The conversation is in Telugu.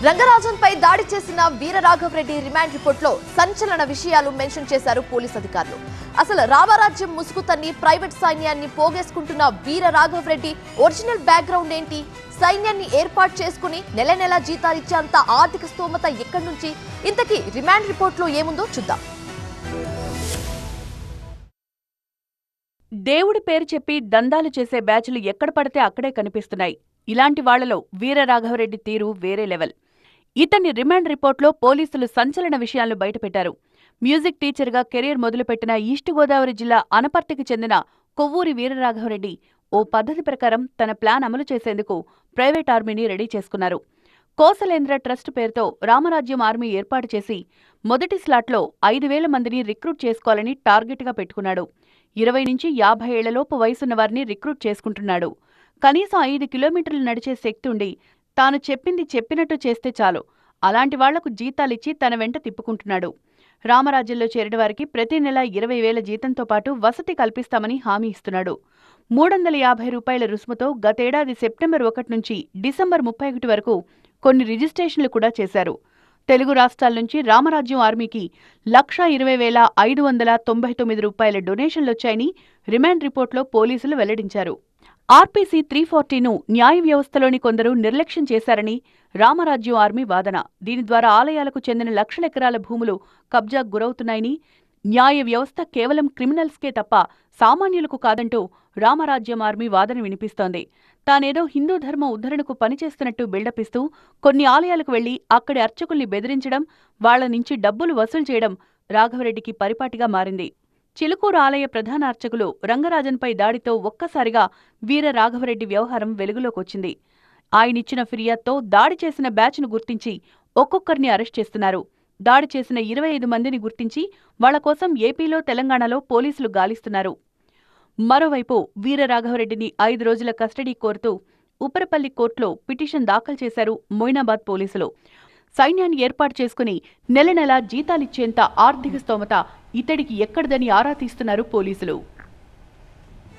రంగరాజన్పై దాడి చేసిన వీరరాఘవరెడ్డి రిమాండ్ రిపోర్ట్లో సంచలన విషయాలు మెన్షన్ చేశారు పోలీస్ అధికారులు. అసలు రామరాజ్యం ముసుగు తన్ని ప్రైవేట్ సైన్యాన్ని పోగేసుకుంటున్న వీరరాఘవరెడ్డి ఒరిజినల్ బ్యాక్గ్రౌండ్ ఏంటి? సైన్యాన్ని ఏర్పాటు చేసుకుని నెల నెల జీతాలిచ్చేంత ఆర్థిక స్తోమత ఎక్కడి నుంచి? ఇంతకీ రిమాండ్ రిపోర్ట్లో ఏముందో చూద్దాం. దేవుడి పేరు చెప్పి దందాలు చేసే బ్యాచ్లు ఎక్కడ పడితే అక్కడే కనిపిస్తున్నాయి. ఇలాంటి వాళ్లలో వీరరాఘవరెడ్డి తీరు వేరే లెవెల్. ఇతని రిమాండ్ రిపోర్ట్లో పోలీసులు సంచలన విషయాలను బయటపెట్టారు. మ్యూజిక్ టీచర్గా కెరీర్ మొదలుపెట్టిన ఈస్ట్ గోదావరి జిల్లా అనపర్తికి చెందిన కొవ్వూరి వీరరాఘవరెడ్డి ఓ పద్ధతి ప్రకారం తన ప్లాన్ అమలు చేసేందుకు ప్రైవేట్ ఆర్మీని రెడీ చేసుకున్నారు. కోసలేంద్ర ట్రస్ట్ పేరుతో రామరాజ్యం ఆర్మీ ఏర్పాటు చేసి మొదటి స్లాట్లో 5,000 మందిని రిక్రూట్ చేసుకోవాలని టార్గెట్గా పెట్టుకున్నాడు. 20 నుంచి 50 ఏళ్లలోపు వయసున్న వారిని రిక్రూట్ చేసుకుంటున్నాడు. కనీసం 5 కిలోమీటర్లు నడిచే శక్తి ఉండి తాను చెప్పింది చెప్పినట్టు చేస్తే చాలు అలాంటి వాళ్లకు జీతాలిచ్చి తన వెంట తిప్పుకుంటున్నాడు. రామరాజ్యంలో చేరిన వారికి ప్రతి నెల 20,000 జీతంతో పాటు వసతి కల్పిస్తామని హామీ ఇస్తున్నాడు. 350 రూపాయల రుసుముతో గతేడాది సెప్టెంబర్ 1 నుంచి డిసెంబర్ 31 వరకు కొన్ని రిజిస్ట్రేషన్లు కూడా చేశారు. తెలుగు రాష్ట్రాల నుంచి రామరాజ్యం ఆర్మీకి 1,20,599 రూపాయల డొనేషన్లొచ్చాయని రిమాండ్ రిపోర్ట్లో పోలీసులు వెల్లడించారు. ఆర్పీసీ 340ను న్యాయ వ్యవస్థలోని కొందరు నిర్లక్ష్యం చేశారని రామరాజ్యం ఆర్మీ వాదన. దీని ద్వారా ఆలయాలకు చెందిన లక్షల ఎకరాల భూములు కబ్జాకు గురవుతున్నాయని, న్యాయ వ్యవస్థ కేవలం క్రిమినల్స్కే తప్ప సామాన్యులకు కాదంటూ రామరాజ్యం ఆర్మీ వాదన వినిపిస్తోంది. తానేదో హిందూ ధర్మ ఉద్ధరణకు పనిచేస్తున్నట్టు బిల్డపిస్తూ కొన్ని ఆలయాలకు వెళ్లి అక్కడి అర్చకుల్ని బెదిరించడం, వాళ్ల నుంచి డబ్బులు వసూలు చేయడం రాఘవరెడ్డికి పరిపాటిగా మారింది. చిలుకూరు ఆలయ ప్రధాన అర్చకులు రంగరాజన్పై దాడితో ఒక్కసారిగా వీరరాఘవరెడ్డి వ్యవహారం వెలుగులోకొచ్చింది. ఆయనిచ్చిన ఫిర్యాదుతో దాడి చేసిన బ్యాచ్ను గుర్తించి ఒక్కొక్కరిని అరెస్ట్ చేస్తున్నారు. దాడి చేసిన 25 మందిని గుర్తించి వాళ్ల కోసం ఏపీలో, తెలంగాణలో పోలీసులు గాలిస్తున్నారు. మరోవైపు వీరరాఘవరెడ్డిని 5 రోజుల కస్టడీ కోరుతూ ఉప్పరపల్లి కోర్టులో పిటిషన్ దాఖలు చేశారు మొయినాబాద్ పోలీసులు. సైన్యాన్ని ఏర్పాటు చేసుకుని నెల నెలా జీతాలిచ్చేంత ఆర్థిక స్తోమత ఇతడికి ఎక్కడిదని ఆరా తీస్తున్నారు పోలీసులు.